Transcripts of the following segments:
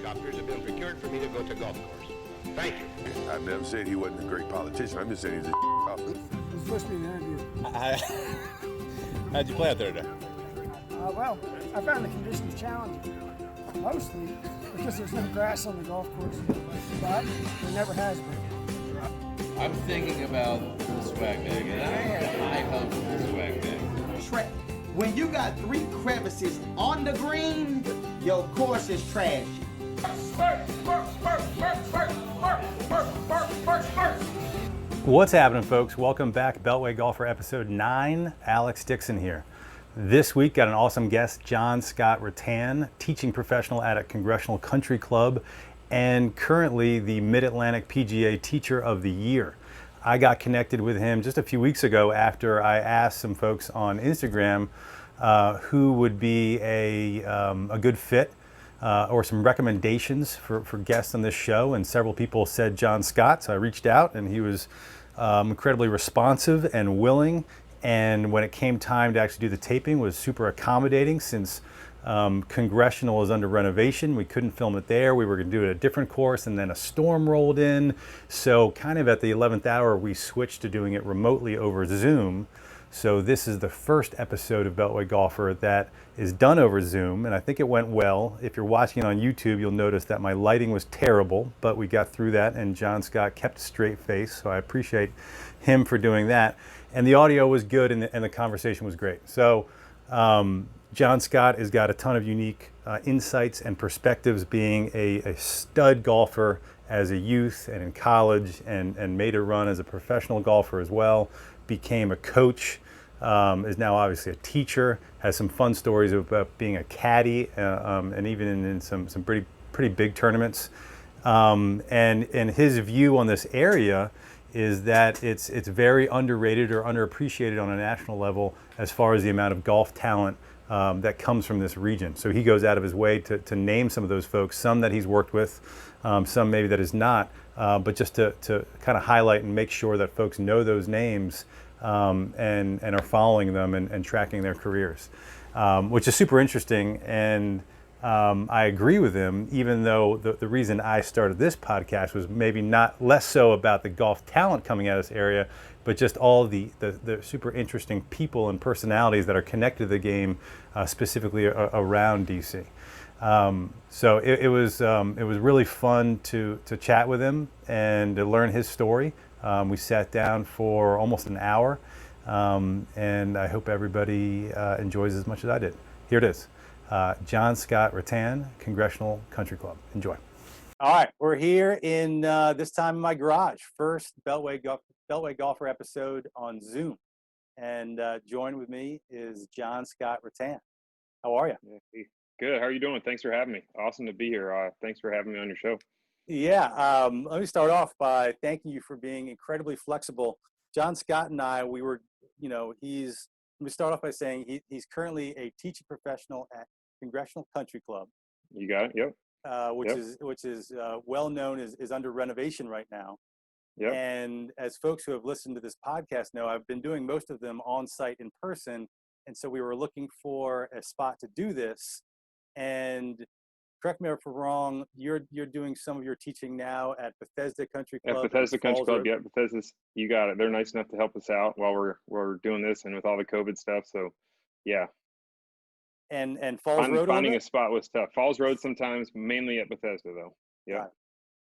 helicopters have been procured for me to go to golf course. Thank you. I've never said he wasn't a great politician. I'm just saying he's a It was supposed to be an interview. How'd you play out there today? Well, I found the conditions challenging, mostly because there's no grass on the golf course, but there never has been. I'm thinking about the swag bag, and I had high hopes for the swag bag. Trash. When you got 3 crevices on the green, your course is trashy. What's happening, folks? Welcome back. Beltway Golfer episode 9. Alex Dixon here. This week, got an awesome guest, Scott Rattan, teaching professional at a Congressional Country Club and currently the Mid-Atlantic PGA Teacher of the Year. I got connected with him just a few weeks ago after I asked some folks on Instagram who would be a good fit or some recommendations for guests on this show, and several people said John Scott, so I reached out and he was incredibly responsive and willing, and when it came time to actually do the taping was super accommodating. Since Congressional is under renovation, we couldn't film it there. We were going to do it at a different course, and then a storm rolled in, so kind of at the 11th hour we switched to doing it remotely over Zoom. So this is the first episode of Beltway Golfer that is done over Zoom, and I think it went well. If you're watching it on YouTube, you'll notice that my lighting was terrible, but we got through that, and John Scott kept a straight face, so I appreciate him for doing that. And the audio was good, and the conversation was great. So John Scott has got a ton of unique insights and perspectives, being a stud golfer as a youth and in college, and made a run as a professional golfer as well, became a coach, is now obviously a teacher, has some fun stories about being a caddy, and even in some pretty big tournaments. And his view on this area is that it's very underrated or underappreciated on a national level as far as the amount of golf talent that comes from this region. So he goes out of his way to name some of those folks, some that he's worked with, some maybe that is not, but just to kind of highlight and make sure that folks know those names and are following them and tracking their careers, which is super interesting. And I agree with him, even though the reason I started this podcast was maybe less so about the golf talent coming out of this area, but just all the super interesting people and personalities that are connected to the game, specifically around DC. So it was really fun to chat with him and to learn his story. We sat down for almost an hour, and I hope everybody enjoys as much as I did. Here it is. John Scott Rattan, Congressional Country Club. Enjoy. All right, we're here in this time in my garage. First Beltway Golfer episode on Zoom, and joined with me is John Scott Rattan. How are you? Yeah, good. How are you doing? Thanks for having me. Awesome to be here. Thanks for having me on your show. Yeah, let me start off by thanking you for being incredibly flexible. John Scott and I, we were, let me start off by saying he's currently a teaching professional at Congressional Country Club. You got it. Yep. Which is well known, is under renovation right now. Yep. And as folks who have listened to this podcast know, I've been doing most of them on site in person, and so we were looking for a spot to do this. And correct me if I'm wrong, you're doing some of your teaching now at Bethesda Country Club. At Bethesda Country Club. Yeah, Bethesda's. You got it. They're nice enough to help us out while we're doing this and with all the COVID stuff. So, yeah. And Falls Road. Finding a spot was tough. Falls Road sometimes, mainly at Bethesda though. Yeah. Right.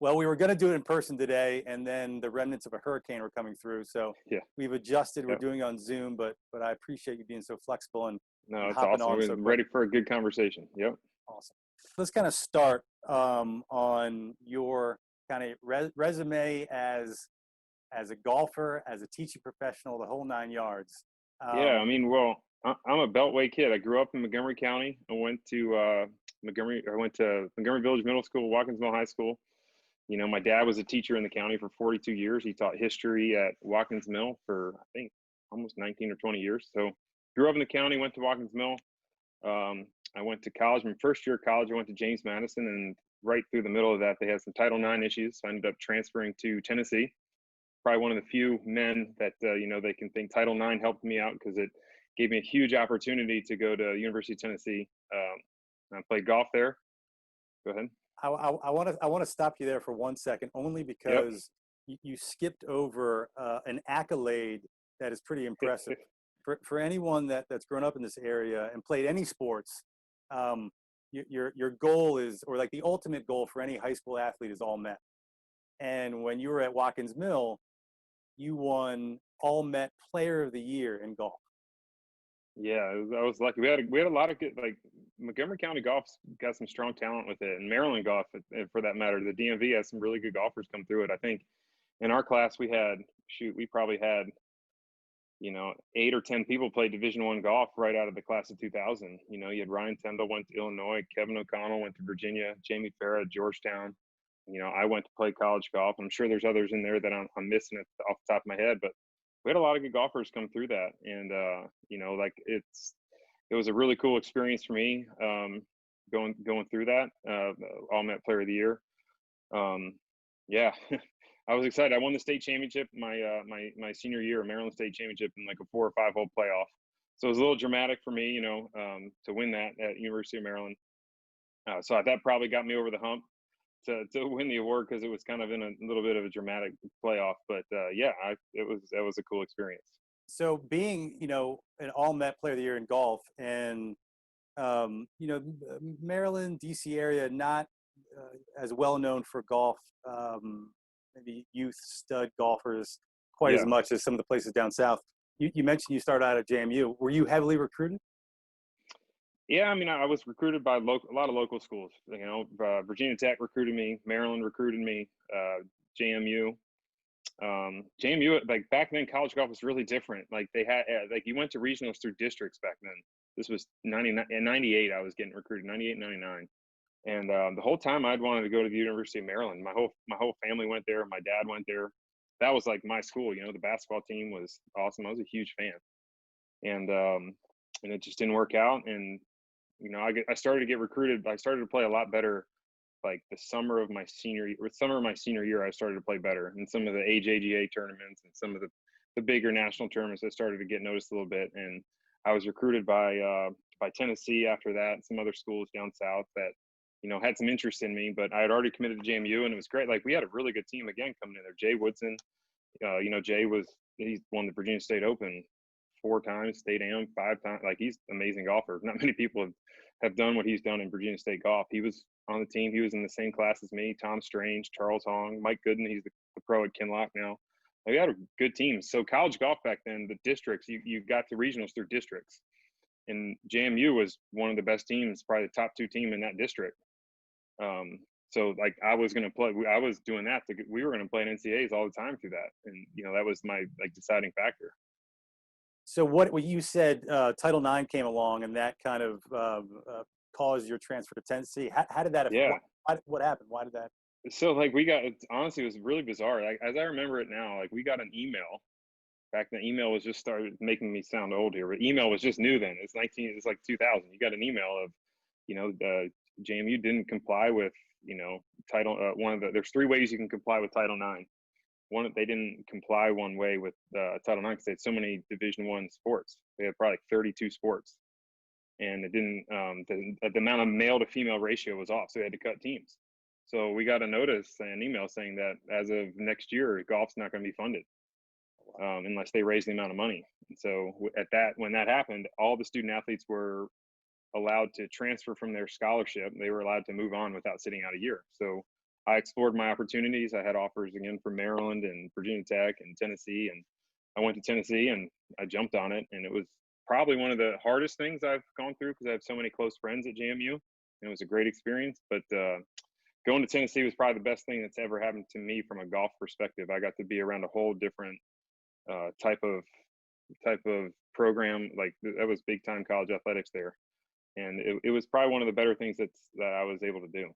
Well, we were going to do it in person today, and then the remnants of a hurricane were coming through. So yeah, we've adjusted. Yep. We're doing it on Zoom, but I appreciate you being so flexible and it's awesome. We're ready for a good conversation. Yep. Awesome. Let's kind of start on your kind of resume as a golfer, as a teaching professional, the whole 9 yards. Yeah, I mean, well, I'm a Beltway kid. I grew up in Montgomery County. I went to Montgomery Village Middle School, Watkins Mill High School. You know, my dad was a teacher in the county for 42 years. He taught history at Watkins Mill for, I think, almost 19 or 20 years. So grew up in the county, went to Watkins Mill. I went to college. My first year of college, I went to James Madison, and right through the middle of that, they had some Title IX issues. So I ended up transferring to Tennessee. Probably one of the few men that, they can think Title IX helped me out, because it gave me a huge opportunity to go to University of Tennessee. I played golf there. Go ahead. I want to stop you there for 1 second, only because you skipped over an accolade that is pretty impressive. For anyone that's grown up in this area and played any sports, your goal is, or like the ultimate goal for any high school athlete, is all Met. And when you were at Watkins Mill, you won All Met Player of the Year in golf. Yeah, I was lucky. We had a lot of good, like Montgomery County golf's got some strong talent with it, and Maryland golf, for that matter. The DMV has some really good golfers come through it. I think in our class we probably had 8 or 10 people play Division I golf right out of the class of 2000. You had Ryan Tyndall went to Illinois, Kevin O'Connell went to Virginia, Jamie Farah at Georgetown. I went to play college golf. I'm sure there's others in there that I'm missing it off the top of my head, but we had a lot of good golfers come through that. And, it was a really cool experience for me going through that, All Met Player of the Year. Yeah, I was excited. I won the state championship my senior year, Maryland State Championship, in like a 4 or 5 hole playoff. So it was a little dramatic for me, to win that at University of Maryland. So that probably got me over the hump to win the award, because it was kind of in a little bit of a dramatic playoff. But that was a cool experience. So being, an All Met Player of the Year in golf, and Maryland, DC area, not as well known for golf, maybe youth stud golfers quite as much as some of the places down south. You mentioned you started out at JMU. Were you heavily recruited? Yeah, I mean, I was recruited by a lot of local schools. Virginia Tech recruited me, Maryland recruited me, JMU. JMU, like back then, college golf was really different. Like they had, like you went to regionals through districts back then. This was 98. I was getting recruited, 98, 99. And the whole time I'd wanted to go to the University of Maryland. My whole family went there. My dad went there. That was like my school. The basketball team was awesome. I was a huge fan. And it just didn't work out. And I started to get recruited. I started to play a lot better. Like the summer of my senior year, I started to play better in some of the AJGA tournaments and some of the bigger national tournaments. I started to get noticed a little bit, and I was recruited by Tennessee after that, and some other schools down south that had some interest in me. But I had already committed to JMU, and it was great. Like we had a really good team again coming in there. Jay Woodson, he's won the Virginia State Open 4 times, State Am 5 times. Like he's an amazing golfer. Not many people have done what he's done in Virginia State golf. He was on the team. He was in the same class as me, Tom Strange, Charles Hong, Mike Gooden. He's the pro at Kinloch now. Like, we had a good team. So college golf back then, the districts, you got to regionals through districts. And JMU was one of the best teams, probably the top 2 team in that district. So like I was doing that. We were going to play in NCAAs all the time through that. And, that was my deciding factor. So what you said, Title IX came along, and that kind of caused your transfer to Tennessee. How did that affect? Yeah. What happened? Why did that? So honestly, it was really bizarre. Like, as I remember it now, like we got an email. Back then, email was just started making me sound old here, but email was just new then. It's like 2000. You got an email of, JMU didn't comply with, Title. There's 3 ways you can comply with Title IX. They didn't comply one way with Title IX because they had so many Division I sports. They had probably 32 sports, and it didn't. The amount of male to female ratio was off, so they had to cut teams. So we got an email saying that as of next year, golf's not going to be funded unless they raise the amount of money. And so when that happened, all the student athletes were allowed to transfer from their scholarship. They were allowed to move on without sitting out a year. So I explored my opportunities. I had offers again from Maryland and Virginia Tech and Tennessee, and I went to Tennessee and I jumped on it. And it was probably one of the hardest things I've gone through because I have so many close friends at JMU, and it was a great experience. But going to Tennessee was probably the best thing that's ever happened to me from a golf perspective. I got to be around a whole different type of program. Like that was big time college athletics there, and it was probably one of the better things that I was able to do.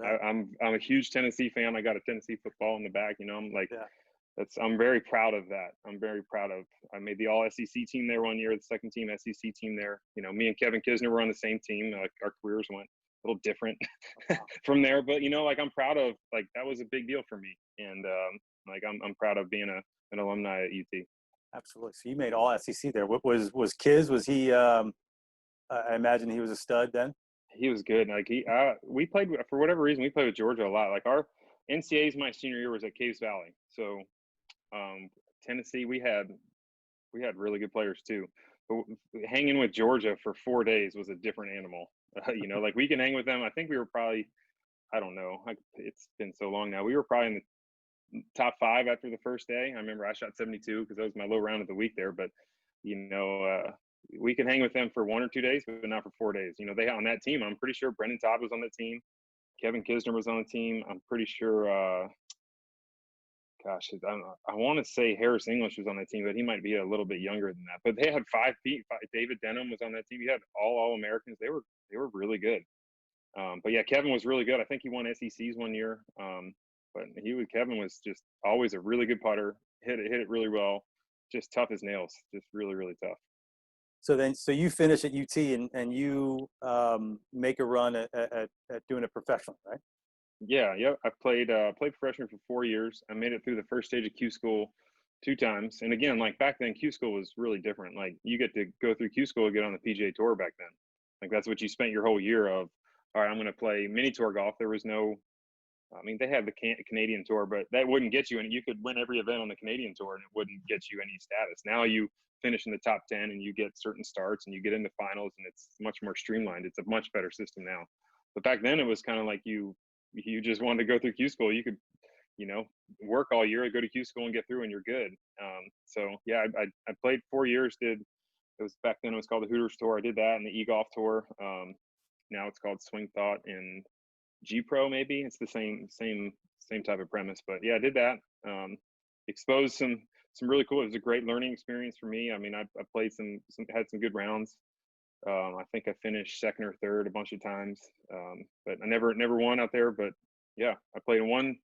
I'm a huge Tennessee fan. I got a Tennessee football in the back. I'm very proud of that. I made the all SEC team there one year, the second team SEC team there. Me and Kevin Kisner were on the same team. Our careers went a little different from there, but I'm proud of, that was a big deal for me. And I'm proud of being an alumni at UT. Absolutely. So you made all SEC there. What was Kiz? Was he, I imagine he was a stud then? He was good. Like we played for whatever reason. We played with Georgia a lot. Like our NCAAs my senior year was at Caves Valley. So Tennessee, we had really good players too. But hanging with Georgia for 4 days was a different animal. You know, like we can hang with them. I think we were probably, I don't know. It's been so long now. We were probably in the top 5 after the first day. I remember I shot 72 because that was my low round of the week there. But you know, we could hang with them for 1 or 2 days, but not for 4 days. You know, they on that team. I'm pretty sure Brendan Todd was on the team. Kevin Kisner was on the team. I'm pretty sure. Gosh, I don't know. I want to say Harris English was on that team, but he might be a little bit younger than that. But they had 5 feet. David Denham was on that team. You had all Americans. They were really good. But yeah, Kevin was really good. I think he won SECs one year. But Kevin was just always a really good putter. Hit it really well. Just tough as nails. Just really, really tough. So you finish at UT and you make a run at doing it professionally, right? Yeah. I played freshman for 4 years. I made it through the first stage of Q school 2 times. And again, like back then, Q school was really different. Like you get to go through Q school and get on the PGA Tour back then. Like that's what you spent your whole year of. All right, I'm going to play mini tour golf. There was no, I mean, they had the Canadian Tour, but that wouldn't get you. And you could win every event on the Canadian Tour, and it wouldn't get you any status. Now you finish in the top 10, and you get certain starts, and you get into finals, and it's much more streamlined. It's a much better system now. But back then, it was kind of like you just wanted to go through Q school. You could, you know, work all year, go to Q school, and get through, and you're good. So yeah, I played 4 years. Back then it was called the Hooters Tour. I did that and the E-Golf Tour. Now it's called Swing Thought and G Pro. Maybe it's the same type of premise. But yeah, I did that. Exposed some really cool. It was a great learning experience for me. I mean, I played had some good rounds. I think I finished second or third a bunch of times, but I never won out there. But yeah, I played in one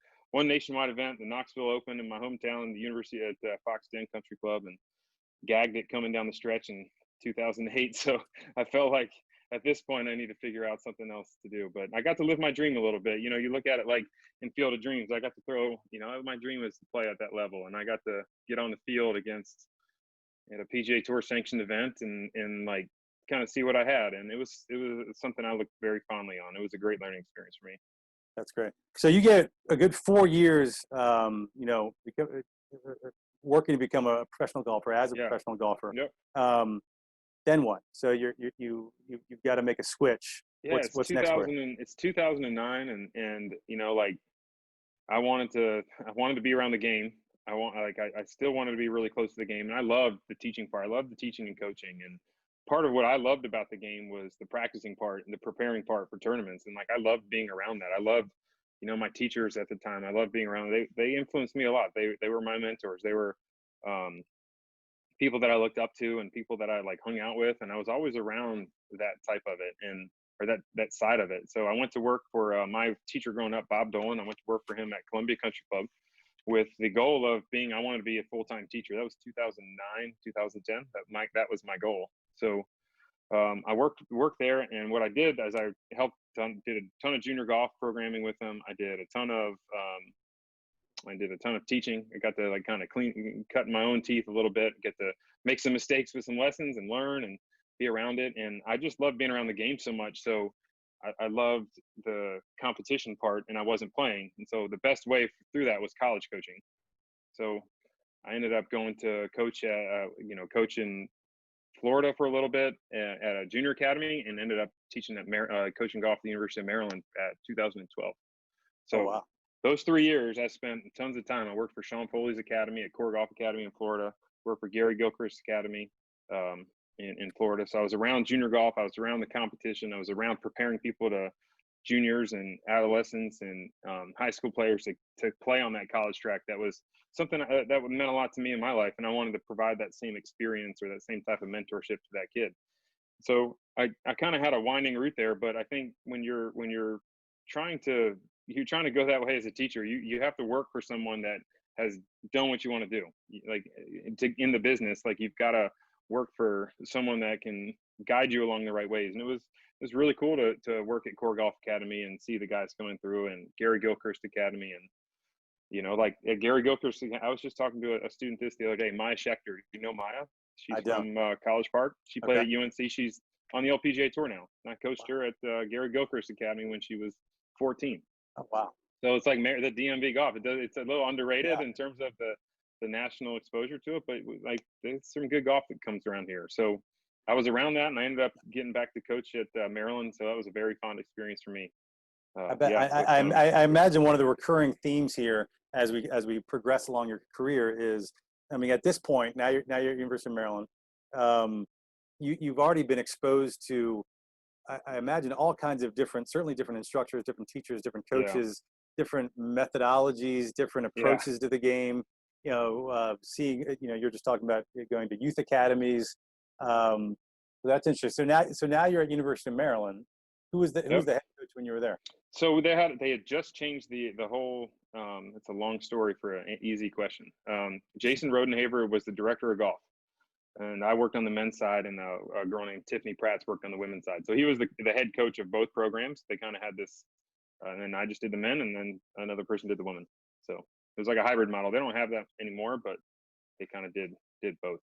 nationwide event, the Knoxville Open in my hometown, the University at Fox Den Country Club, and gagged it coming down the stretch in 2008. So I felt like at this point I need to figure out something else to do. But I got to live my dream a little bit. You know, you look at it like in Field of Dreams. I got to throw. You know, my dream was to play at that level, and I got to get on the field against at a PGA Tour sanctioned event and like kind of see what I had. And it was something I looked very fondly on. It was a great learning experience for me. That's great. So you get a good 4 years, you know, working to become a professional golfer as a professional golfer. Yep. Then what? So you've got to make a switch. Yeah, what's next for it's 2009, and you know, like I wanted to be around the game. I still wanted to be really close to the game, and I loved the teaching part. I loved the teaching and coaching, and part of what I loved about the game was the practicing part and the preparing part for tournaments. And like I loved being around that. I loved, you know, my teachers at the time. I loved being around. They influenced me a lot. They were my mentors. They were people that I looked up to and people that I like hung out with, and I was always around that type of it or that side of it. So I went to work for my teacher growing up, Bob Dolan. I went to work for him at Columbia Country Club with the goal of I wanted to be a full-time teacher. That was 2009, 2010. That was my goal. So I worked there, and what I did is I did a ton of junior golf programming with them. I did a ton of teaching. I got to like kind of cut my own teeth a little bit, get to make some mistakes with some lessons and learn and be around it. And I just loved being around the game so much. So I loved the competition part, and I wasn't playing. And so the best way through that was college coaching. So I ended up going to coach in Florida for a little bit at a junior academy, and ended up teaching coaching golf at the University of Maryland at 2012. So wow. Those 3 years, I spent tons of time. I worked for Sean Foley's academy at Core Golf Academy in Florida. Worked for Gary Gilchrist's academy in Florida. So I was around junior golf. I was around the competition. I was around preparing people to juniors and adolescents and high school players to play on that college track. That was something that meant a lot to me in my life, and I wanted to provide that same experience or that same type of mentorship to that kid. So I kind of had a winding route there, but I think when you're trying to go that way as a teacher, you have to work for someone that has done what you want to do. Like in the business, like you've got to work for someone that can guide you along the right ways. And it was really cool to work at Core Golf Academy and see the guys coming through, and Gary Gilchrist Academy. And, you know, like at Gary Gilchrist, I was just talking to a student the other day, Maya Schechter. You know Maya? She's from College Park. She played at UNC. She's on the LPGA Tour now. I coached her at Gary Gilchrist Academy when she was 14. Oh, wow. So it's like the DMV golf. It's a little underrated Yeah. in terms of the national exposure to it, but like there's some good golf that comes around here. So I was around that, and I ended up getting back to coach at Maryland. So that was a very fond experience for me. I bet. I imagine one of the recurring themes here as we progress along your career is, I mean, at this point now you're at University of Maryland. You've already been exposed to, I imagine, all kinds of certainly different instructors, different teachers, different coaches, different methodologies, different approaches to the game. Seeing, you're just talking about going to youth academies. That's interesting. So now you're at University of Maryland. Who was the head coach when you were there? So they had just changed the whole. It's a long story for an easy question. Jason Rodenhaver was the director of golf, and I worked on the men's side, and a girl named Tiffany Pratts worked on the women's side. So he was the head coach of both programs. They kind of had this, and then I just did the men, and then another person did the women. So it was like a hybrid model. They don't have that anymore, but they kind of did both.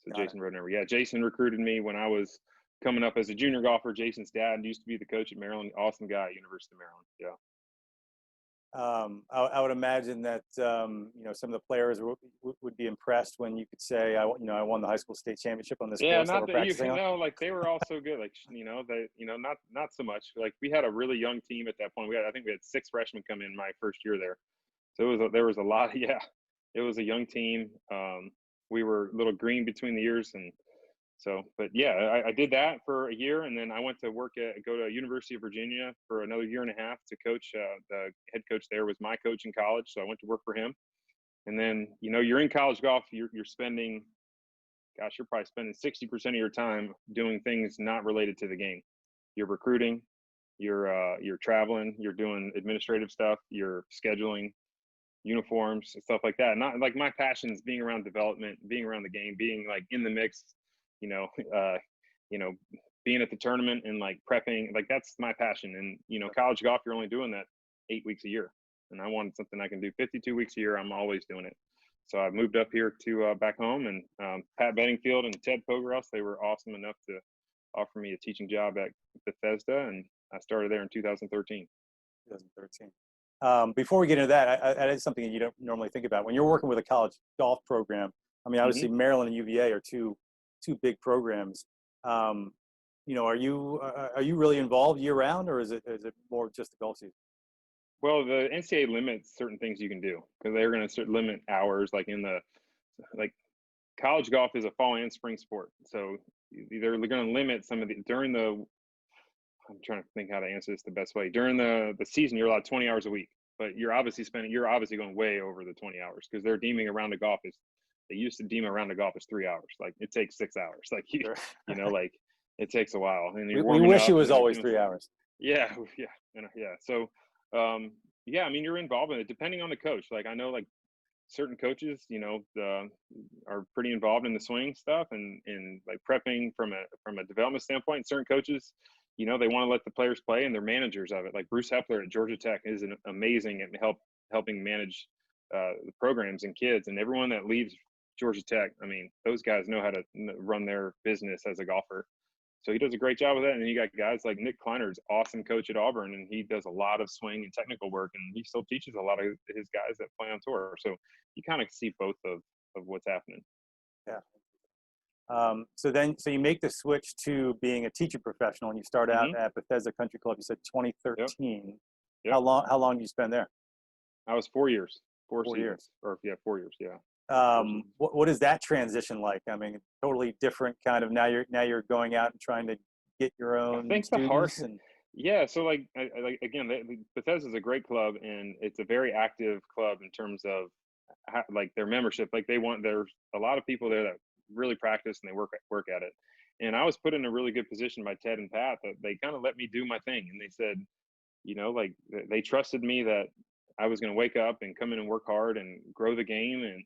So Jason Rodenhaver, Jason recruited me when I was coming up as a junior golfer. Jason's dad used to be the coach at Maryland. Awesome guy at University of Maryland. Yeah. I would imagine that some of the players would be impressed when you could say, I won the high school state championship on this course. Yeah, not that like they were all so good. Like not so much. Like we had a really young team at that point. I think we had 6 freshmen come in my first year there. So there was a lot. It was a young team. We were a little green between the years, and so, but I did that for a year, and then I went to go to University of Virginia for another year and a half to coach. The head coach there was my coach in college, so I went to work for him. And then, you're in college golf, you're spending, you're probably spending 60% of your time doing things not related to the game. You're recruiting, you're traveling, you're doing administrative stuff, you're scheduling uniforms and stuff like that. Not like my passion is being around development, being around the game, being like in the mix. Being at the tournament and like prepping, like that's my passion. And, college golf, you're only doing that 8 weeks a year. And I wanted something I can do 52 weeks a year. I'm always doing it. So I moved up here to back home, and Pat Bedingfield and Ted Pogeros, they were awesome enough to offer me a teaching job at Bethesda. And I started there in 2013. Before we get into that, that is something that you don't normally think about. When you're working with a college golf program, I mean, obviously Maryland and UVA are two big programs. Are you really involved year round, or is it more just the golf season? Well, the NCAA limits certain things you can do, because they're going to limit hours. Like college golf is a fall and spring sport, so they're going to limit some of I'm trying to think how to answer this the best way. During the season, you're allowed 20 hours a week, but you're obviously going way over the 20 hours, because they're deeming a round of golf is. They used to deem a round of golf as 3 hours. Like it takes 6 hours. Like like it takes a while. And we wish it was always 3 hours. Yeah. So, I mean, you're involved in it depending on the coach. Like I know, like certain coaches, are pretty involved in the swing stuff and like prepping from a development standpoint. Certain coaches, they want to let the players play, and they're managers of it. Like Bruce Hepler at Georgia Tech is amazing at helping manage the programs and kids, and everyone that leaves Georgia Tech, I mean, those guys know how to run their business as a golfer. So he does a great job with that. And then you got guys like Nick Kleiner's awesome coach at Auburn, and he does a lot of swing and technical work, and he still teaches a lot of his guys that play on tour. So you kind of see both of what's happening. Yeah. So you make the switch to being a teacher professional, and you start out at Bethesda Country Club. You said 2013. Yep. How long did you spend there? I was 4 years. 4 years. 4 years. Yeah. What is that transition like? I mean, totally different kind of. Now you're going out and trying to get your own. I think so like again, Bethesda is a great club, and it's a very active club in terms of like their membership. Like there's a lot of people there that really practice and they work at it. And I was put in a really good position by Ted and Pat that they kind of let me do my thing, and they said, like they trusted me that I was going to wake up and come in and work hard and grow the game and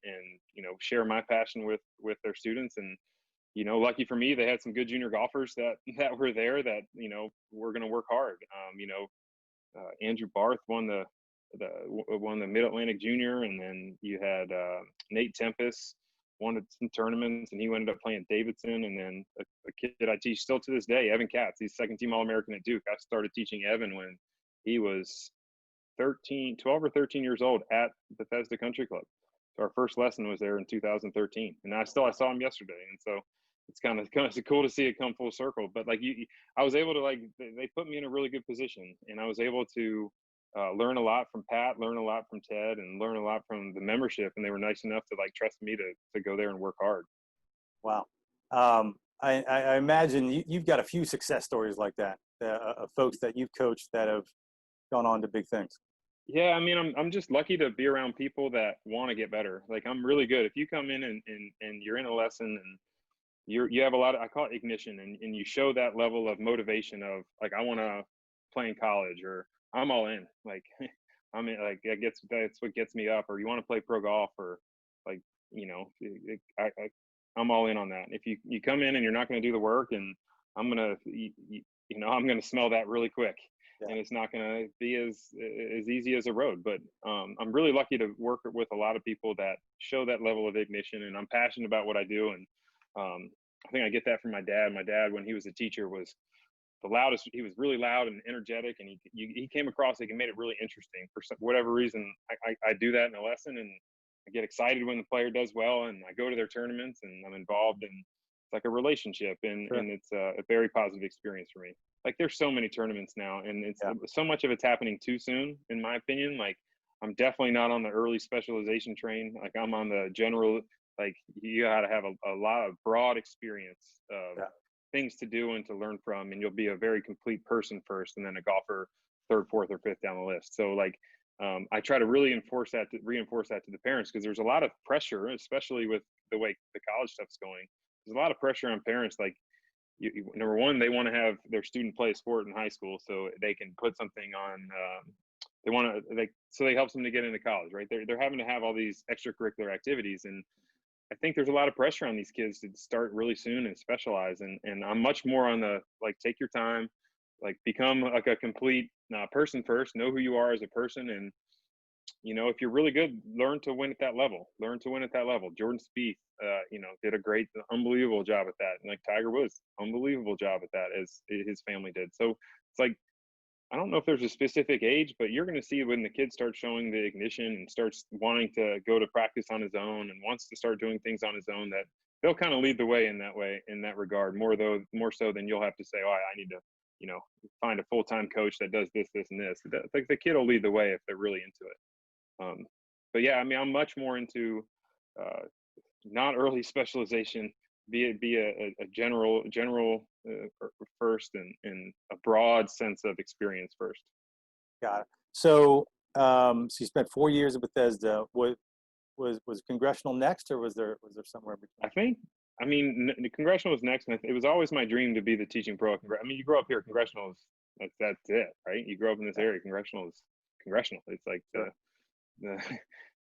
share my passion with their students. And, lucky for me, they had some good junior golfers that were there that, were going to work hard. Andrew Barth won the Mid-Atlantic Junior, and then you had Nate Tempest won at some tournaments, and he ended up playing at Davidson. And then a kid that I teach still to this day, Evan Katz, he's second team All-American at Duke. I started teaching Evan when he was 12 or 13 years old at Bethesda Country Club. So our first lesson was there in 2013, and I saw him yesterday. And so it's kind of cool to see it come full circle. But like I was able to, they put me in a really good position, and I was able to learn a lot from Pat, learn a lot from Ted, and learn a lot from the membership. And they were nice enough to trust me to go there and work hard. Wow. I imagine you've got a few success stories like that, of folks that you've coached that have gone on to big things. Yeah, I mean, I'm just lucky to be around people that want to get better. Like, I'm really good. If you come in and you're in a lesson and you have a lot of, I call it ignition, and you show that level of motivation of I want to play in college, or I'm all in. I mean, that's what gets me up. Or you want to play pro golf, or I'm all in on that. If you come in and you're not going to do the work, and I'm gonna smell that really quick. Yeah. And it's not going to be as easy as a road. But I'm really lucky to work with a lot of people that show that level of ignition, and I'm passionate about what I do. And I think I get that from my dad. My dad, when he was a teacher, was the loudest. He was really loud and energetic, and he came across he made it really interesting. For whatever reason, I do that in a lesson, and I get excited when the player does well, and I go to their tournaments, and I'm involved, and it's like a relationship, and it's a very positive experience for me. There's so many tournaments now, and it's so much of it's happening too soon, in my opinion. I'm definitely not on the early specialization train. I'm on the general. You got to have a lot of broad experience of things to do and to learn from, and you'll be a very complete person first, and then a golfer third, fourth, or fifth down the list. So I try to really reinforce that to the parents, because there's a lot of pressure, especially with the way the college stuff's going. There's a lot of pressure on parents. Number one, they want to have their student play a sport in high school so they can put something on. So they help them to get into college, right? They're having to have all these extracurricular activities, and I think there's a lot of pressure on these kids to start really soon and specialize. And I'm much more on the take your time, become a complete person first. Know who you are as a person, and if you're really good, learn to win at that level. Jordan Spieth, did a great, unbelievable job at that. And Tiger Woods, unbelievable job at that, as his family did. So it's I don't know if there's a specific age, but you're going to see when the kid starts showing the ignition and starts wanting to go to practice on his own and wants to start doing things on his own, that they'll kind of lead the way in that regard, more so than you'll have to say, oh, I need to, find a full-time coach that does this, and this. The kid will lead the way if they're really into it. But yeah, I mean, I'm much more into not early specialization, be a general first, and a broad sense of experience first. Got it. So so you spent 4 years at Bethesda. Was Congressional next, or was there somewhere between? The Congressional was next, and it was always my dream to be the teaching pro. You grow up here, Congressional is that's it, right? You grow up in this area, Congressional is Congressional. It's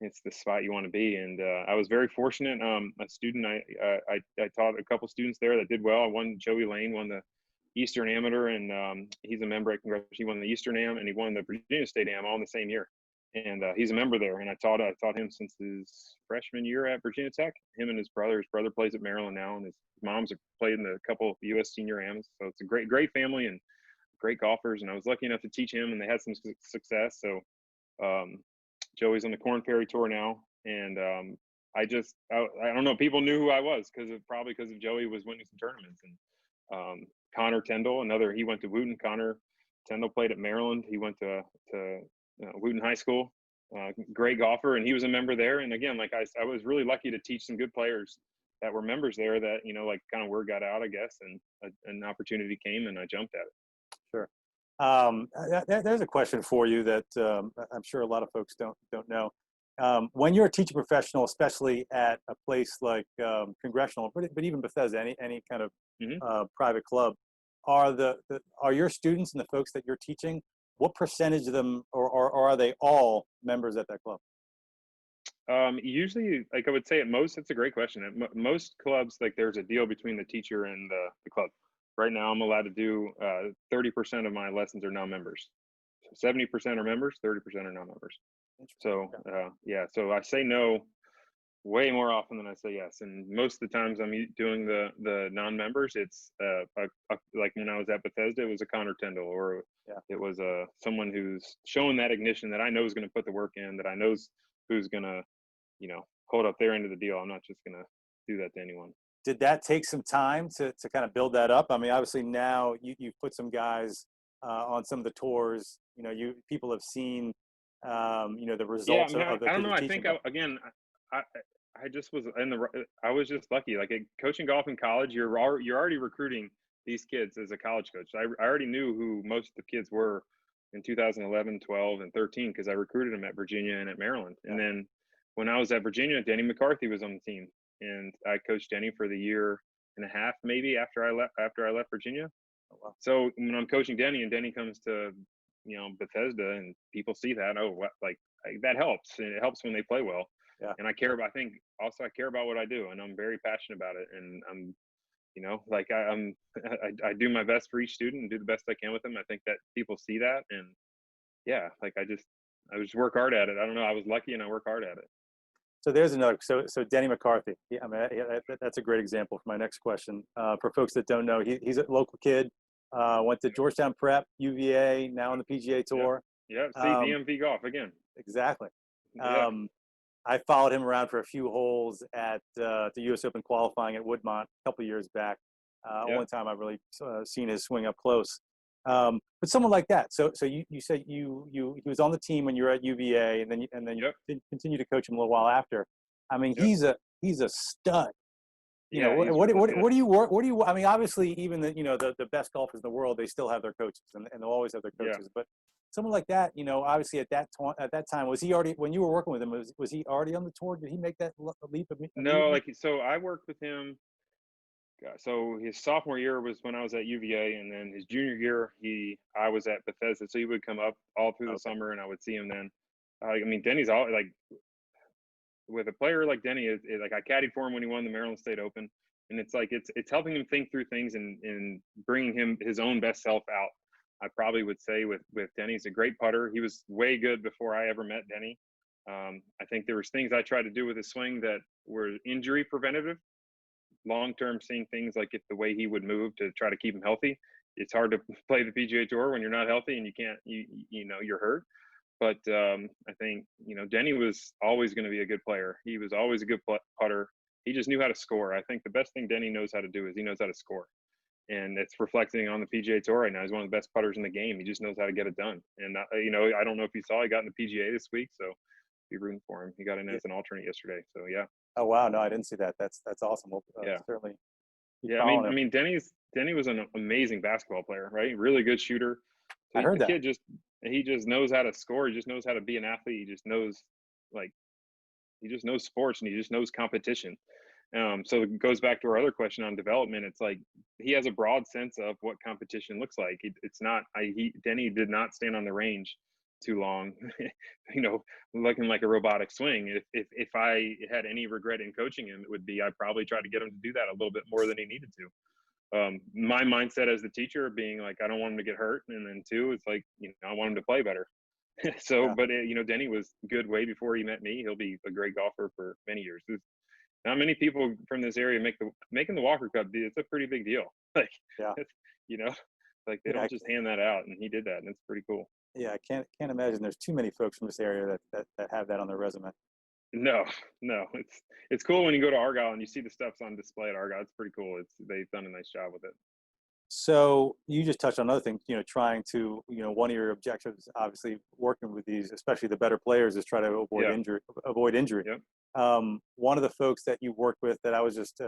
it's the spot you want to be. And I was very fortunate. A student, I taught a couple students there that did well. Joey Lane won the Eastern Amateur, and he's a member at Congressional. He won the Eastern Am, and he won the Virginia State Am all in the same year. And he's a member there. And I taught him since his freshman year at Virginia Tech. Him and his brother plays at Maryland now, and his moms have played in a couple of U.S. senior Ams. So it's a great family and great golfers. And I was lucky enough to teach him, and they had some success. So Joey's on the Korn Ferry Tour now, and I don't know. People knew who I was probably because of Joey was winning some tournaments. And Connor Tendall, he went to Wooten. Connor Tendall played at Maryland. He went to Wooten High School. Great golfer, and he was a member there. And again, I was really lucky to teach some good players that were members there. That kind of word got out, I guess, and an opportunity came, and I jumped at it. Sure. There's a question for you that I'm sure a lot of folks don't know. When you're a teaching professional, especially at a place like Congressional, but even Bethesda, any kind of private club, are your students and the folks that you're teaching, what percentage of them, or are they all members at that club? Usually, I would say at most, it's a great question. At most clubs, there's a deal between the teacher and the club. Right now, I'm allowed to do 30% of my lessons are non-members. So 70% are members, 30% are non-members. So, so I say no way more often than I say yes. And most of the times I'm doing the non-members, it's like when I was at Bethesda, it was a Connor Tyndall, or it was someone who's showing that ignition that I know is going to put the work in, that I know who's going to, hold up their end of the deal. I'm not just going to do that to anyone. Did that take some time to kind of build that up? I mean, obviously now you've put some guys on some of the tours. People have seen, the results of the I don't know. I teaching. think I just was I was just lucky. Like coaching golf in college, you're already recruiting these kids as a college coach. I already knew who most of the kids were in 2011, 12, and 13 because I recruited them at Virginia and at Maryland. And then when I was at Virginia, Denny McCarthy was on the team, and I coached Denny for the year and a half maybe after I left Virginia. Oh, wow. So when I'm coaching Denny and Denny comes to Bethesda and people see that, that helps. And it helps when they play well. Yeah. And I care about what I do, and I'm very passionate about it. And I'm, I do my best for each student and do the best I can with them. I think that people see that, and I just work hard at it. I don't know. I was lucky and I work hard at it. So there's another. So Denny McCarthy. I mean, that's a great example for my next question. For folks that don't know, he's a local kid. Went to Georgetown Prep, UVA, now on the PGA Tour. Yeah. See, DMV golf again. Exactly. Yeah. I followed him around for a few holes at the U.S. Open qualifying at Woodmont a couple of years back. One time I've really seen his swing up close. But someone like that. So you said he was on the team when you were at UVA, and then you continued to coach him a little while after. I mean, he's a stud. What do you work? What do you? I mean, obviously, even the best golfers in the world, they still have their coaches, and they'll always have their coaches. But someone like that, obviously at that time, was he already, when you were working with him, was he already on the tour? Did he make that leap? No, so I worked with him. So his sophomore year was when I was at UVA, and then his junior year, I was at Bethesda. So he would come up all through the summer, and I would see him then. I mean, Denny's all with a player like Denny, I caddied for him when he won the Maryland State Open, and it's helping him think through things and bringing him his own best self out. I probably would say with Denny, he's a great putter. He was way good before I ever met Denny. I think there was things I tried to do with his swing that were injury preventative. Long-term, seeing things like the way he would move to try to keep him healthy. It's hard to play the PGA Tour when you're not healthy and you can't, you're hurt. But I think, Denny was always going to be a good player. He was always a good putter. He just knew how to score. I think the best thing Denny knows how to do is he knows how to score. And it's reflecting on the PGA Tour right now. He's one of the best putters in the game. He just knows how to get it done. And, I don't know if you saw, he got in the PGA this week, so be rooting for him. He got in as an alternate yesterday. So, yeah. Oh, wow. No, I didn't see that. That's awesome. We'll, certainly. Yeah, I mean, Denny was an amazing basketball player, right? Really good shooter. I heard that. Kid he just knows how to score. He just knows how to be an athlete. He just knows sports, and he just knows competition. So it goes back to our other question on development. It's like he has a broad sense of what competition looks like. Denny did not stand on the range too long, looking like a robotic swing. If I had any regret in coaching him, it would be I probably tried to get him to do that a little bit more than he needed to. My mindset as the teacher being like, I don't want him to get hurt, and then two, it's like, I want him to play better. But Denny was good way before he met me. He'll be a great golfer for many years. There's not many people from this area making the Walker Cup. It's a pretty big deal. They don't just hand that out, and he did that, and it's pretty cool. Yeah, I can't imagine there's too many folks from this area that have that on their resume. No, it's cool when you go to Argyle and you see the stuff's on display at Argyle. It's pretty cool. They've done a nice job with it. So you just touched on another thing, trying to, one of your objectives, obviously working with these, especially the better players, is try to avoid injury. Yep. One of the folks that you worked with that I was just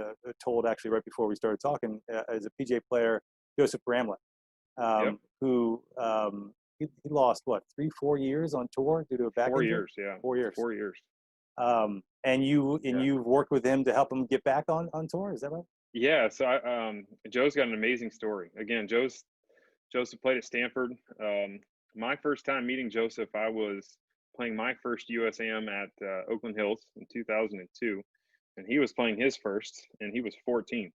told actually right before we started talking is a PGA player, Joseph Bramlett, who he lost 3-4 years on tour due to a back injury? 4 years, yeah. 4 years. 4 years. And you've worked with him to help him get back on tour, is that right? Yeah, so Joe's got an amazing story. Again, Joseph played at Stanford. My first time meeting Joseph, I was playing my first USAM at Oakland Hills in 2002, and he was playing his first, and he was 14.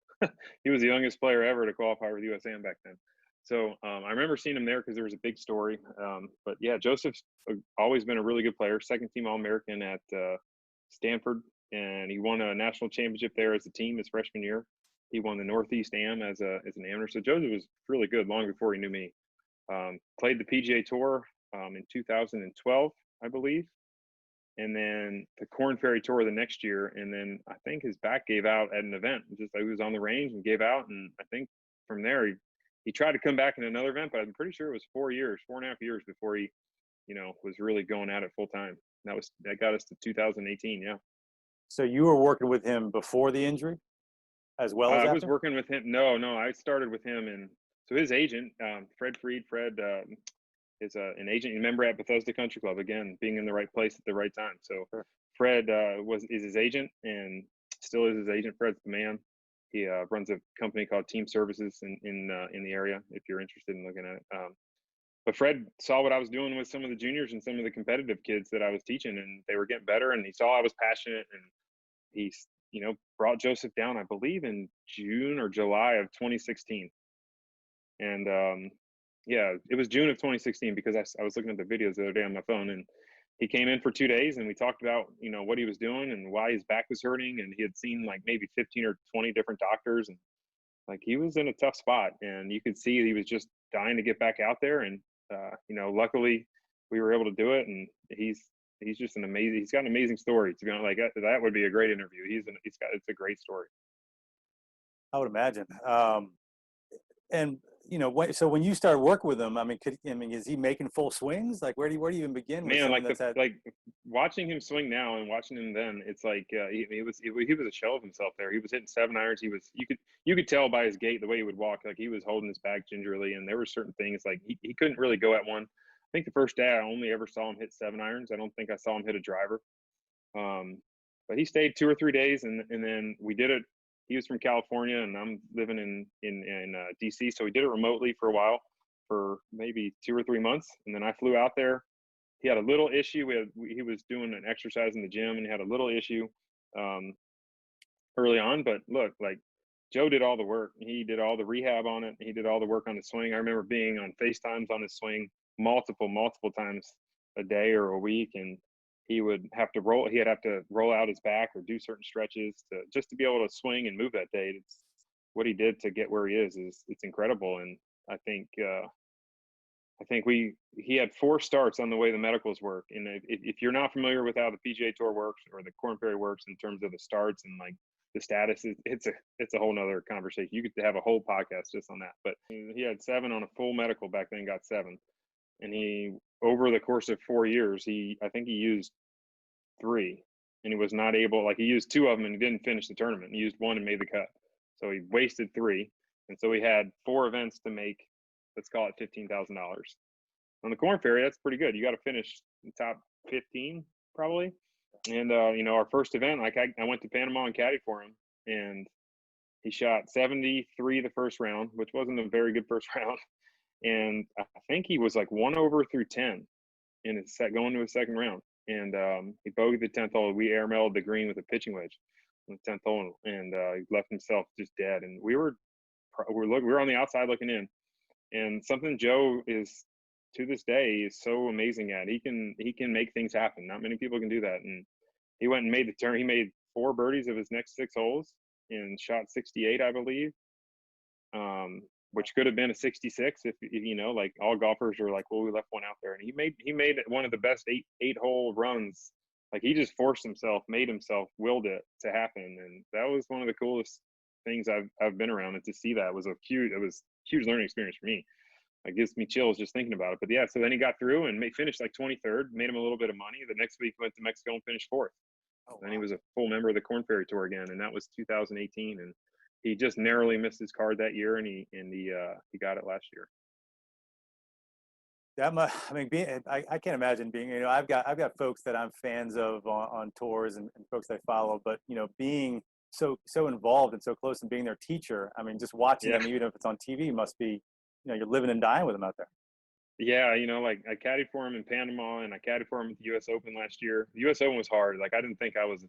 He was the youngest player ever to qualify for the USAM back then. So I remember seeing him there because there was a big story. But yeah, Joseph's always been a really good player. Second team All-American at Stanford and he won a national championship there as a team his freshman year. He won the Northeast Am as an amateur. So Joseph was really good long before he knew me. Played the PGA Tour in 2012, I believe, and then the Korn Ferry Tour the next year. And then I think his back gave out at an event. Just like he was on the range and gave out. And I think from there he tried to come back in another event, but I'm pretty sure it was 4.5 years before he, was really going at it full time. That got us to 2018. Yeah. So you were working with him before the injury, as well as I after? was working with him. No, I started with him, and so his agent, Fred Freed. Fred is an agent and member at Bethesda Country Club. Again, being in the right place at the right time. So Fred is his agent and still is his agent. Fred's the man. He runs a company called Team Services in the area. If you're interested in looking at it. But Fred saw what I was doing with some of the juniors and some of the competitive kids that I was teaching, and they were getting better. And he saw I was passionate, and he, brought Joseph down, I believe, in June or July of 2016. And yeah, it was June of 2016 because I was looking at the videos the other day on my phone, and he came in for 2 days, and we talked about what he was doing and why his back was hurting, and he had seen like maybe 15 or 20 different doctors, and like he was in a tough spot, and you could see he was just dying to get back out there. And luckily we were able to do it, and he's just he's got an amazing story, to be honest. Like that would be a great interview. It's a great story. I would imagine. And so when you started working with him, is he making full swings? Like where do you even begin? Man, like watching him swing now and watching him then, it's like he was a shell of himself there. He was hitting 7 irons. You could tell by his gait, the way he would walk, like he was holding his bag gingerly, and there were certain things like he couldn't really go at one. I think the first day I only ever saw him hit 7 irons. I don't think I saw him hit a driver. But he stayed 2 or 3 days, and then we did it. He was from California, and I'm living in DC, so we did it remotely for a while, for maybe 2 or 3 months, and then I flew out there. He had a little issue. He was doing an exercise in the gym, and he had a little issue early on. But look, like Joe did all the work. He did all the rehab on it. He did all the work on the swing. I remember being on FaceTimes on his swing multiple times a day or a week, and he would have to roll out his back or do certain stretches just to be able to swing and move that day. It's what he did to get where he is it's incredible. And I think he had 4 starts on the way the medicals work. And if you're not familiar with how the PGA Tour works or the Korn Ferry works in terms of the starts and like the status, it's a whole nother conversation. You could have a whole podcast just on that. But he had 7 on a full medical back then, got 7. And he, over the course of 4 years, I think he used 3, and he was not able, like he used 2 of them and he didn't finish the tournament. He used 1 and made the cut. So he wasted 3. And so he had 4 events to make, let's call it $15,000. On the Korn Ferry, that's pretty good. You got to finish the top 15 probably. And, our first event, like I went to Panama and caddied for him, and he shot 73 the first round, which wasn't a very good first round. And I think he was like 1 over through 10 in his going to his second round. And he bogeyed the 10th hole. We airmailed the green with a pitching wedge on the 10th hole, and he left himself just dead. And we were on the outside looking in. And something Joe is, to this day, is so amazing at. He can make things happen. Not many people can do that. And he went and made the turn. He made 4 birdies of his next 6 holes and shot 68, I believe. Which could have been a 66 if like all golfers are like, well, we left 1 out there. And he made one of the best 8-hole runs. Like he just forced himself, made himself, willed it to happen. And that was one of the coolest things I've been around. And to see that was huge learning experience for me. It gives me chills just thinking about it. But yeah, so then he got through and finished like 23rd, made him a little bit of money. The next week he went to Mexico and finished 4th. Oh, wow. Then he was a full member of the Korn Ferry Tour again, and that was 2018. And he just narrowly missed his card that year, and he got it last year. I can't imagine being. I've got folks that I'm fans of on tours and folks that I follow, but being so involved and so close and being their teacher. I mean, just watching them, even if it's on TV, must be. You're living and dying with them out there. Yeah, like I caddied for him in Panama, and I caddied for him at the U.S. Open last year. The U.S. Open was hard. Like I didn't think I was.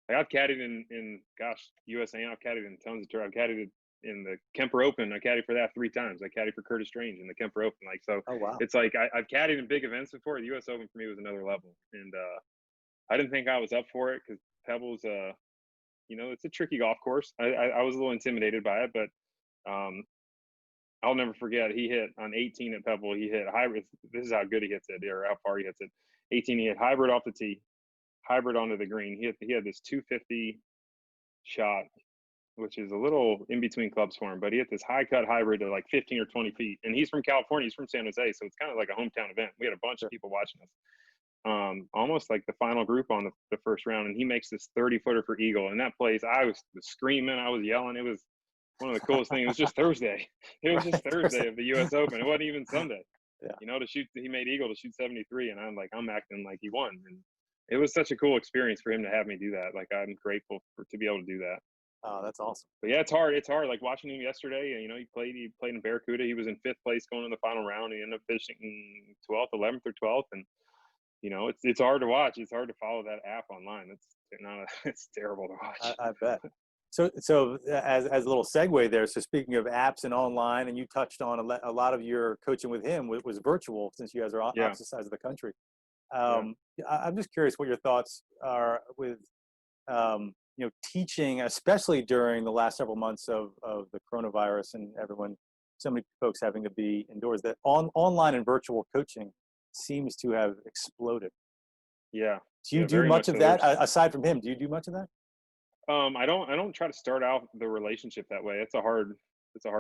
Like I've caddied in USA. I've caddied in tons of tours. I've caddied in the Kemper Open. I caddied for that 3 times. I caddied for Curtis Strange in the Kemper Open. Like so, oh, wow. It's like I've caddied in big events before. The U.S. Open for me was another level, and I didn't think I was up for it because Pebbles, it's a tricky golf course. I was a little intimidated by it, but I'll never forget. He hit on 18 at Pebble. He hit hybrid. This is how good he hits it, or how far he hits it. 18, he hit hybrid off the tee, hybrid onto the green. He had this 250 shot, which is a little in between clubs for him, but he hit this high cut hybrid to like 15 or 20 feet. And he's from California. He's from San Jose, so it's kind of like a hometown event. We had a bunch of people watching us. Almost like the final group on the first round, and he makes this 30-footer for eagle. And that place, I was screaming, I was yelling. It was one of the coolest things. It was just Thursday. It was just Thursday of the U.S. Open. It wasn't even Sunday. Yeah. He made eagle to shoot 73, and I'm acting like he won. And it was such a cool experience for him to have me do that. Like, I'm grateful to be able to do that. Oh, that's awesome. But yeah, it's hard. It's hard. Like watching him yesterday, he played in Barracuda. He was in 5th place going in the final round. He ended up finishing 12th, 11th or 12th. And, it's hard to watch. It's hard to follow that app online. It's terrible to watch. I bet. So as a little segue there, so speaking of apps and online, and you touched on a lot of your coaching with him was virtual, since you guys are on opposite sides of the country. I'm just curious what your thoughts are with, teaching, especially during the last several months of the coronavirus and so many folks having to be indoors, that online and virtual coaching seems to have exploded. Yeah. Do you do much of that aside from him? Do you do much of that? I don't try to start out the relationship that way. It's a hard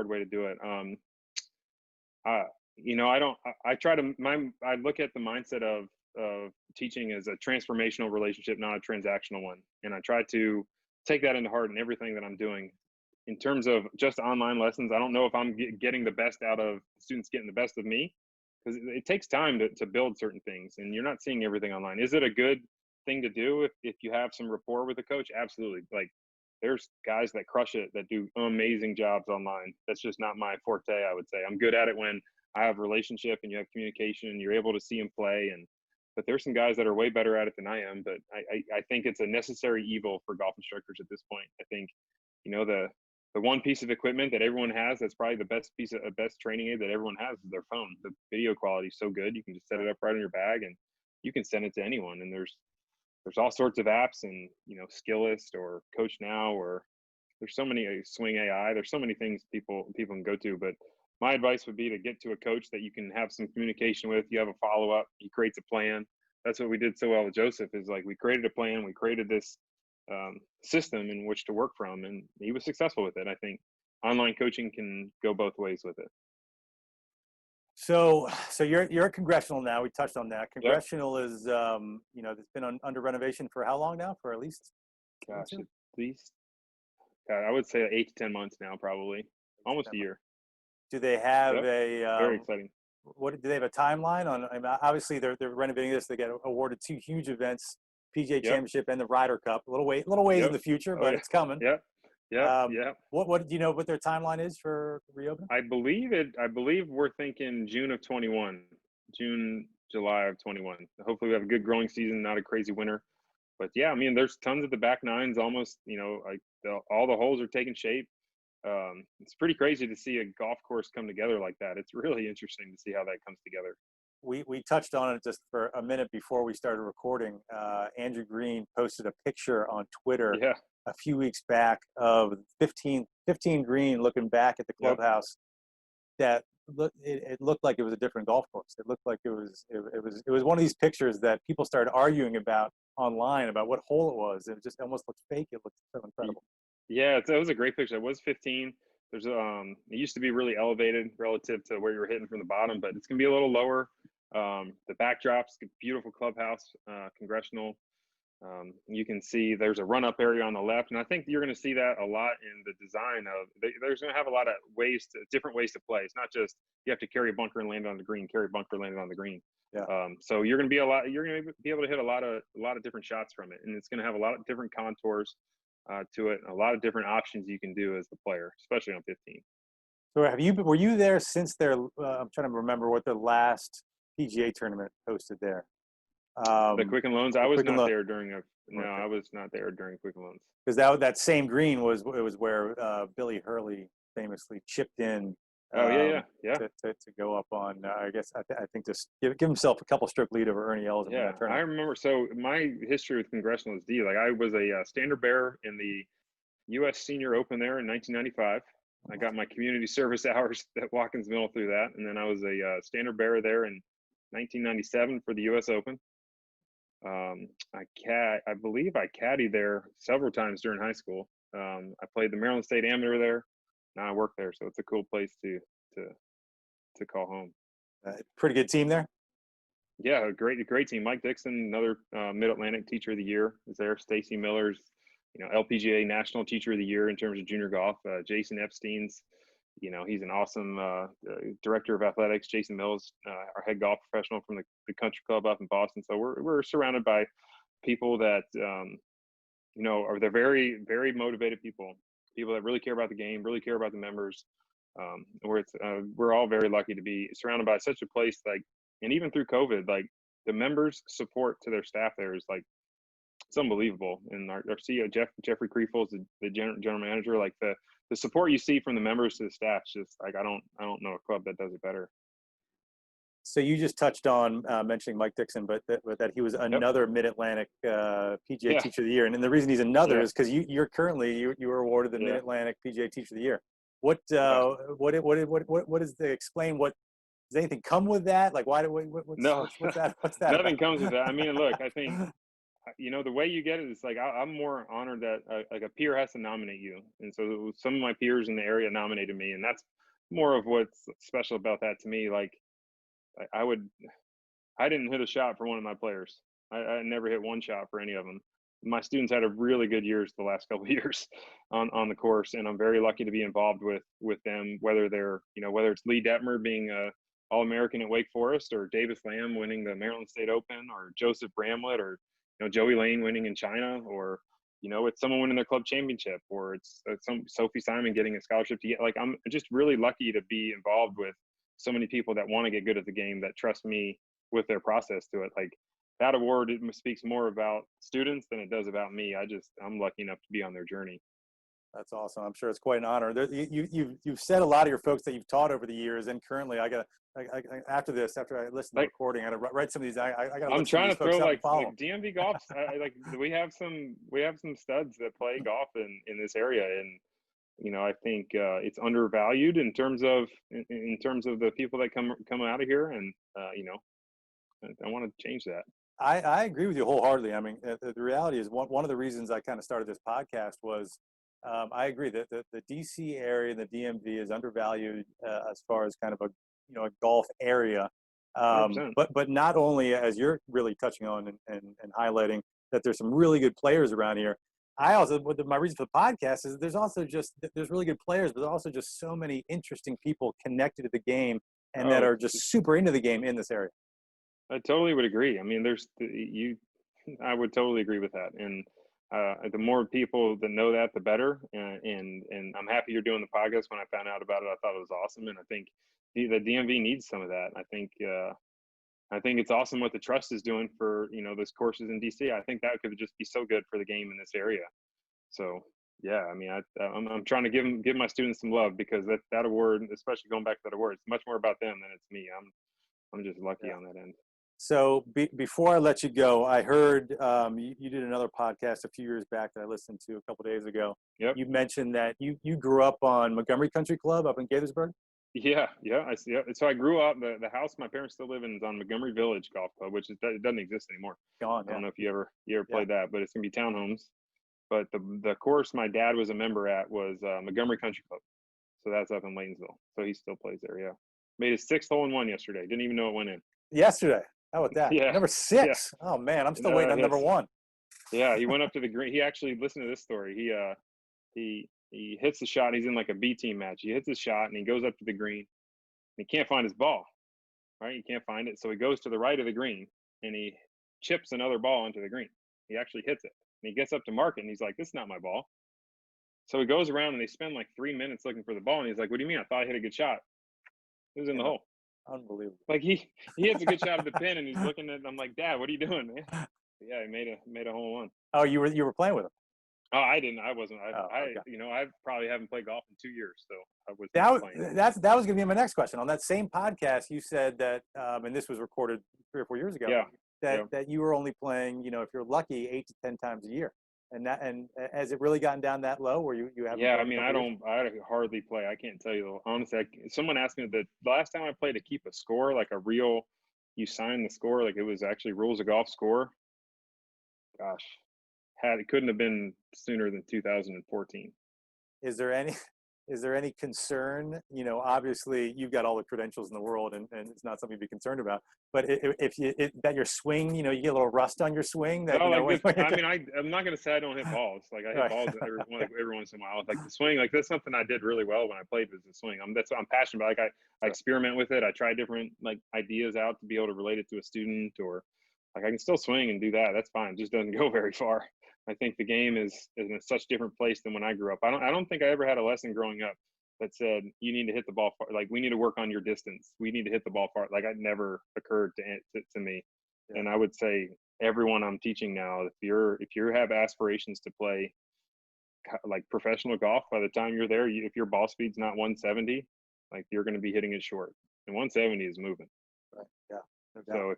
way to do it. I look at the mindset of teaching as a transformational relationship, not a transactional one. And I try to take that into heart in everything that I'm doing. In terms of just online lessons, I don't know if I'm getting the best out of students getting the best of me, because it takes time to build certain things, and you're not seeing everything online. Is it a good thing to do if you have some rapport with a coach? Absolutely. Like, there's guys that crush it, that do amazing jobs online. That's just not my forte, I would say. I'm good at it when I have a relationship and you have communication and you're able to see them play. But there's some guys that are way better at it than I am. But I think it's a necessary evil for golf instructors at this point. I think, the one piece of equipment that everyone has, that's probably the best best training aid that everyone has, is their phone. The video quality is so good. You can just set it up right in your bag and you can send it to anyone. And there's all sorts of apps, and Skillist or Coach Now, or there's so many, Swing AI. There's so many things people can go to. But my advice would be to get to a coach that you can have some communication with. You have a follow-up. He creates a plan. That's what we did so well with Joseph, is like, we created a plan. We created this system in which to work from, and he was successful with it. I think online coaching can go both ways with it. So you're at Congressional now. We touched on that. Congressional is, it's been under renovation for how long now? For at least, I would say 8 to 10 months now, probably almost a year. Do they have very exciting? What do they have a timeline on? I mean, obviously they're renovating this. They get awarded 2 huge events, PGA Championship and the Ryder Cup. A little ways in the future, but it's coming. Yeah. What do you know what their timeline is for reopening? I believe we're thinking June of 21, July of 21. Hopefully we have a good growing season, not a crazy winter. But yeah, I mean, there's tons of the back nines almost, all the holes are taking shape. It's pretty crazy to see a golf course come together like that. It's really interesting to see how that comes together. We touched on it just for a minute before we started recording. Andrew Green posted a picture on Twitter a few weeks back of 15 green, looking back at the clubhouse. That it looked like it was a different golf course. It looked like it was one of these pictures that people started arguing about online about what hole it was. It just almost looked fake. It looked so incredible. Yeah, it was a great picture. It was 15. There's it used to be really elevated relative to where you were hitting from the bottom, but it's gonna be a little lower. The backdrop's beautiful clubhouse, Congressional. You can see there's a run-up area on the left, and I think you're going to see that a lot in the design of. There's going to have a lot of different ways to play. It's not just you have to carry a bunker and land on the green, carry a bunker, land on the green. Yeah. So you're going to be able to hit a lot of different shots from it, and it's going to have a lot of different contours to it, and a lot of different options you can do as the player, especially on 15. So were you there since their? I'm trying to remember what the last PGA tournament hosted there. The Quicken Loans. I was not there during Quicken Loans. Because that same green was where Billy Hurley famously chipped in Oh yeah. To go up on. I guess I think just give himself a couple stroke lead over Ernie Els in Yeah, that I tournament. remember. So my history with Congressional is D. Like I was a standard bearer in the U.S. Senior Open there in 1995. I got my community service hours at Watkins Middle through that, and then I was a standard bearer there in 1997 for the U.S. Open. I believe I caddied there several times during high school. I played the Maryland State Amateur there. Now I work there, so it's a cool place to call home. Pretty good team there. Yeah, a great team. Mike Dixon, another Mid-Atlantic Teacher of the Year, is there. Stacy Miller's, LPGA National Teacher of the Year in terms of junior golf. Jason Epstein's, he's an awesome Director of Athletics. Jason Mills, our head golf professional from the Country Club up in Boston. So we're surrounded by people that they're very, very motivated people that really care about the game, really care about the members. We're all very lucky to be surrounded by such a place. And even through COVID, like the members' support to their staff there is like it's unbelievable. And our CEO Jeffrey Kriefel is the general manager. Like the support you see from the members to the staff is just like I don't know a club that does it better. So you just touched on mentioning Mike Dixon, but that he was another Mid-Atlantic PGA Teacher of the Year, and the reason he's another is because you were awarded the Mid-Atlantic PGA Teacher of the Year. What is the explain? What does anything come with that? Like what's that? What's that? Nothing comes with that. I mean, look, I think the way you get it is like I'm more honored that like a peer has to nominate you, and so some of my peers in the area nominated me, and that's more of what's special about that to me. Like I didn't hit a shot for one of my players. I never hit one shot for any of them. My students had a really good years the last couple of years on the course, and I'm very lucky to be involved with them. Whether they're whether it's Lee Detmer being a All-American at Wake Forest, or Davis Lamb winning the Maryland State Open, or Joseph Bramlett, or Joey Lane winning in China, or it's someone winning their club championship, or it's some Sophie Simon getting a scholarship to get. Like I'm just really lucky to be involved with so many people that want to get good at the game, that trust me with their process to it. Like that award, it speaks more about students than it does about me. I'm lucky enough to be on their journey. That's awesome. I'm sure it's quite an honor. You've said a lot of your folks that you've taught over the years, and currently after I listen to the recording, I got to write some of these. I'm trying to throw like DMV golf. We have some studs that play golf in this area, and I think it's undervalued in terms of the people that come out of here, and I want to change that. I agree with you wholeheartedly. I mean, the reality is one of the reasons I kind of started this podcast was I agree that the DC area and the DMV is undervalued as far as kind of a golf area. But not only, as you're really touching on and highlighting, that there's some really good players around here. My reason for the podcast is there's really good players, but there's also just so many interesting people connected to the game and that are just super into the game in this area. I totally would agree. I mean, I would totally agree with that. And the more people that know that, the better. And I'm happy you're doing the podcast. When I found out about it, I thought it was awesome. And I think the DMV needs some of that. I think it's awesome what the trust is doing for, those courses in DC. I think that could just be so good for the game in this area. So yeah, I mean, I'm trying to give my students some love, because that award, especially going back to that award, it's much more about them than it's me. I'm just lucky on that end. So before I let you go, I heard you did another podcast a few years back that I listened to a couple of days ago. Yep. You mentioned that you grew up on Montgomery Country Club up in Gaithersburg. Yeah. So I grew up. The house my parents still live in is on Montgomery Village Golf Club, which it doesn't exist anymore. Gone. I don't know if you ever played that, but it's gonna be townhomes. But the course my dad was a member at was Montgomery Country Club, so that's up in Laytonville. So he still plays there. Yeah, made his 6th hole in one yesterday. Didn't even know it went in. Yesterday. How about that? Yeah. Number 6. Yeah. Oh man, I'm still waiting on number 1. Yeah, he went up to the green. He actually, listen to this story. He hits the shot. He's in like a B team match. He hits his shot and he goes up to the green. And he can't find his ball. Right? He can't find it. So he goes to the right of the green and he chips another ball into the green. He actually hits it. And he gets up to mark it and he's like, "This is not my ball." So he goes around and they spend like 3 minutes looking for the ball. And he's like, "What do you mean? I thought I hit a good shot. It was in the hole." Unbelievable. Like he hits a good shot at the pin and he's looking at it. I'm like, "Dad, what are you doing, man?" Yeah, he made a hole in one. Oh, you were playing with him? Oh, I didn't. I wasn't. Okay. I probably haven't played golf in 2 years, so I was That not was, playing. that was going to be my next question. On that same podcast, you said that, and this was recorded 3 or 4 years ago, Yeah. that you were only playing, if you're lucky, 8 to 10 times a year. And has it really gotten down that low where you haven't? Yeah, I played in a mean, couple years? I hardly play. I can't tell you honestly. Someone asked me the last time I played to keep a score, like a real, you sign the score, like it was actually rules of golf score. Gosh, it couldn't have been sooner than 2014. Is there any is there any concern? Obviously you've got all the credentials in the world, and it's not something to be concerned about. But if that your swing, you get a little rust on your swing. That No, like when, this. I mean, I'm not gonna say I don't hit balls. Like I hit Right. balls every once in a while. Like the swing, like that's something I did really well when I played was the swing. That's what I'm passionate about. Like I experiment with it. I try different like ideas out to be able to relate it to a student, or like I can still swing and do that. That's fine. It just doesn't go very far. I think the game is in a such different place than when I grew up. I don't think I ever had a lesson growing up that said you need to hit the ball far. Like we need to work on your distance. We need to hit the ball far. Like it never occurred to me. Yeah. And I would say everyone I'm teaching now, if you have aspirations to play like professional golf, by the time you're there, if your ball speed's not 170, like you're going to be hitting it short. And 170 is moving. Right. Yeah. No doubt. So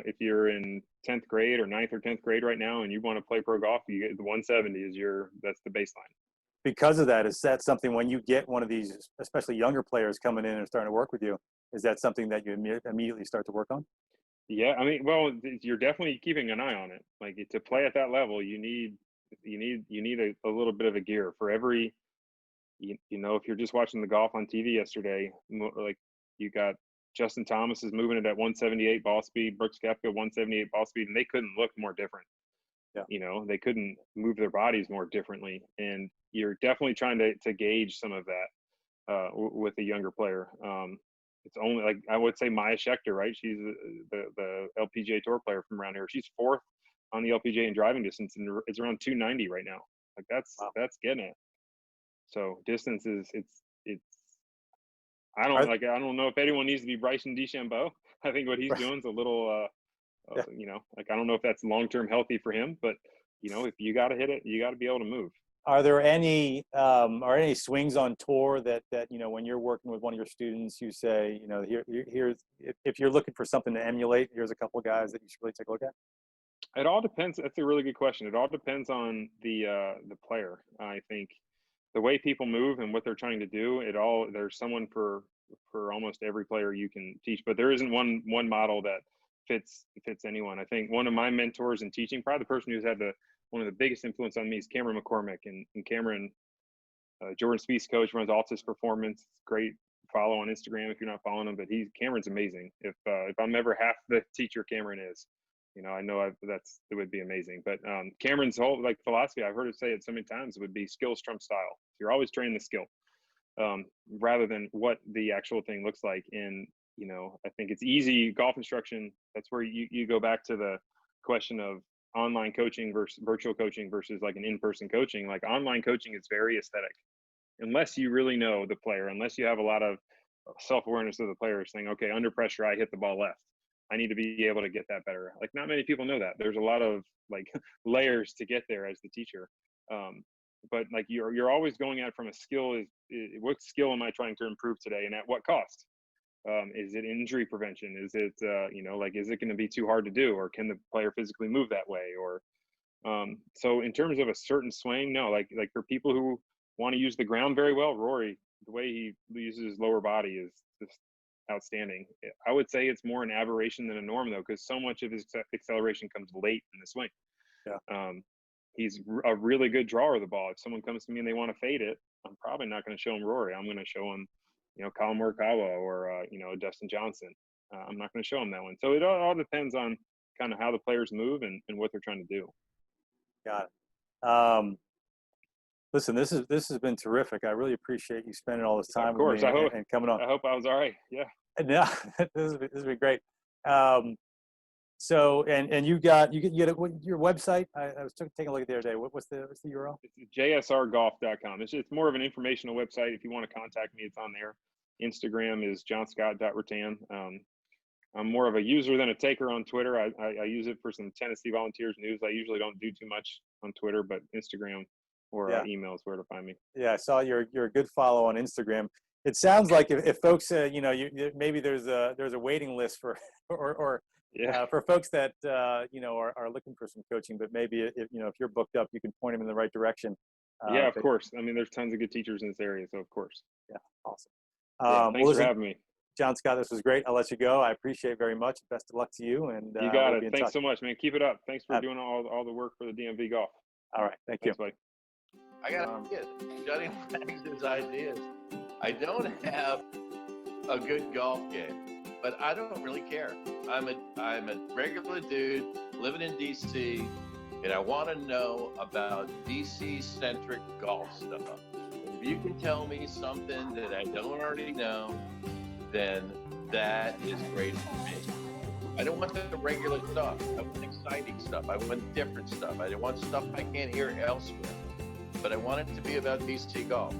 if you're in 10th grade or 9th or 10th grade right now and you want to play pro golf, you get the 170 that's the baseline. Because of that, is that something when you get one of these, especially younger players coming in and starting to work with you, is that something that you immediately start to work on? Yeah, I mean, well, you're definitely keeping an eye on it. Like to play at that level, you need a little bit of a gear for every. If you're just watching the golf on TV yesterday, like you got Justin Thomas is moving it at 178 ball speed, Brooks Koepka 178 ball speed, and they couldn't look more different. Yeah. They couldn't move their bodies more differently, and you're definitely trying to gauge some of that with a younger player. It's only like I would say Maya Schechter, right? She's the LPGA Tour player from around here. She's 4th on the LPGA in driving distance, and it's around 290 right now. Like that's getting it. So distance is it's. I don't know if anyone needs to be Bryson DeChambeau. I think what he's doing is a little, like I don't know if that's long-term healthy for him, but if you got to hit it, you got to be able to move. Are there any swings on tour that when you're working with one of your students, you say, here's if you're looking for something to emulate, here's a couple of guys that you should really take a look at? It all depends. That's a really good question. It all depends on the player. I think the way people move and what they're trying to do. There's someone for almost every player you can teach, but there isn't one model that fits anyone. I think one of my mentors in teaching, probably the person who's had one of the biggest influence on me is Cameron McCormick, and Cameron, Jordan Spieth's coach, runs Altus Performance. Great follow on Instagram if you're not following him, but Cameron's amazing. If I'm ever half the teacher Cameron is, I know it would be amazing. But Cameron's whole philosophy, I've heard him say it so many times, would be skills trump style. You're always training the skill rather than what the actual thing looks like. And I think it's easy golf instruction. That's where you go back to the question of online coaching versus virtual coaching versus like an in-person coaching. Like online coaching is very aesthetic, unless you really know the player, unless you have a lot of self-awareness of the player saying, okay, under pressure, I hit the ball left. I need to be able to get that better. Like not many people know that. There's a lot of like layers to get there as the teacher. But like you're always going at it from a skill what skill am I trying to improve today and at what cost? Is it injury prevention? Is it, is it going to be too hard to do, or can the player physically move that way? Or, so in terms of a certain swing, no, like for people who want to use the ground very well, Rory, the way he uses his lower body is just outstanding. I would say it's more an aberration than a norm though, because so much of his acceleration comes late in the swing. Yeah. He's a really good drawer of the ball. If someone comes to me and they want to fade it, I'm probably not going to show him Rory. I'm going to show him, Colin Morikawa or, Dustin Johnson. I'm not going to show him that one. So it all depends on kind of how the players move and what they're trying to do. Got it. Listen, this has been terrific. I really appreciate you spending all this time with me and coming on. I hope I was all right. Yeah. Yeah, this has been great. So, and you had your website. I was taking a look at the other day. What's the URL? It's jsrgolf.com. It's more of an informational website. If you want to contact me, it's on there. Instagram is johnscott.rattan. I'm more of a user than a taker on Twitter. I use it for some Tennessee Volunteers news. I usually don't do too much on Twitter, but Instagram or Yeah. emails where to find me. Yeah, I saw you're a good follow on Instagram. It sounds like if folks, maybe there's a waiting list for or Yeah. for folks that are looking for some coaching, but maybe if you're booked up, you can point them in the right direction. Yeah, of but- course. I mean, there's tons of good teachers in this area, so of course. Yeah, awesome. Yeah, thanks for listen, having me. John Scott, this was great. I'll let you go. I appreciate it very much. Best of luck to you, and You got we'll be it. in Thanks touch. so much, man. Keep it up. Thanks for Ab- doing all the work for the DMV golf. All right, thank you. Thanks, buddy. I got to Johnny Wagner's ideas. I don't have a good golf game, but I don't really care. I'm a regular dude living in DC, and I want to know about DC-centric golf stuff. If you can tell me something that I don't already know, then that is great for me. I don't want the regular stuff. I want exciting stuff. I want different stuff. I want stuff I can't hear elsewhere. But I want it to be about DC golf.